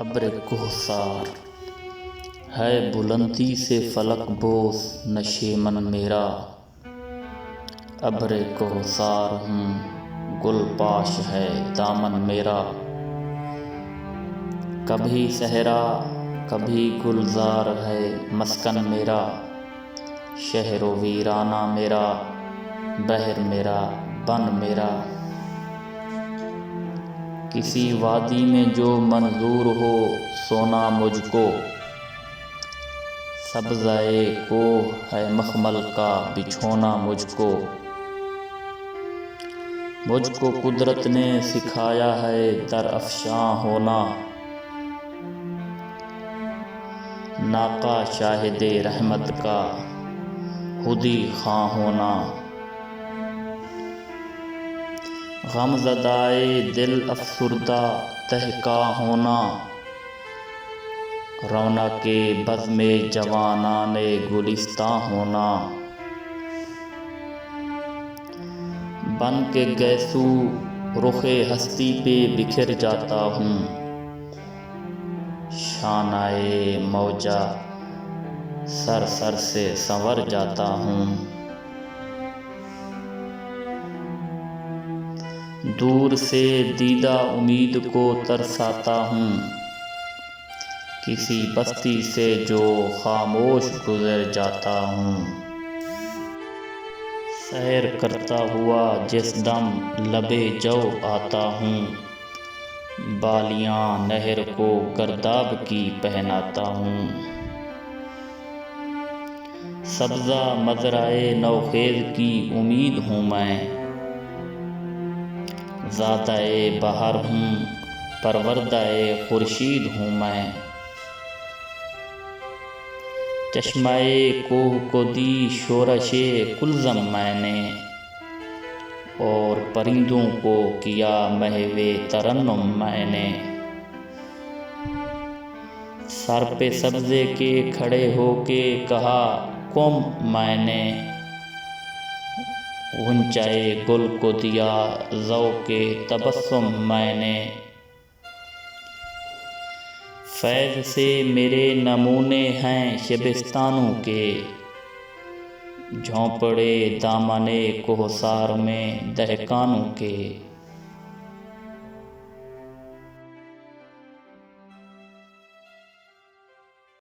ابر کوثر ہے بلندی سے فلک بوس نشیمن میرا، ابر کوثر ہوں گل پاش ہے دامن میرا، کبھی صحرا کبھی گلزار ہے مسکن میرا، شہر و ویرانہ میرا بحر میرا بن میرا، کسی وادی میں جو منظور ہو سونا مجھ کو، سبزۂ کوہ ہے مخمل کا بچھونا مجھ کو قدرت نے سکھایا ہے در افشاں ہونا، ناقہ شاہد رحمت کا خودی خواں ہونا، غم زدۂ دل افسردہ تہکاں ہونا، رونق بزم جوانان گلستاں ہونا، بن کے گیسو رخ ہستی پہ بکھر جاتا ہوں، شانۂ موجہ سر سر سے سنور جاتا ہوں، دور سے دیدہ امید کو ترساتا ہوں، کسی بستی سے جو خاموش گزر جاتا ہوں، سیر کرتا ہوا جس دم لبِ جو آتا ہوں، بالیاں نہر کو گرداب کی پہناتا ہوں، سبزہ مزرعِ نوخیز کی امید ہوں میں، زادۂ بہار ہوں پروردۂ خورشید ہوں میں، چشمۂ کوہ کو دی شورشِ کلزم میں نے، اور پرندوں کو کیا محو ترنم میں نے، سر پہ سبزے کے کھڑے ہو کے کہا قم میں نے، غنچۂ گل کو دیا ذوقِ تبسم میں نے، فیض سے میرے نمونے ہیں شبستانوں کے، جھونپڑے دامنِ کوثر میں دہقانوں کے،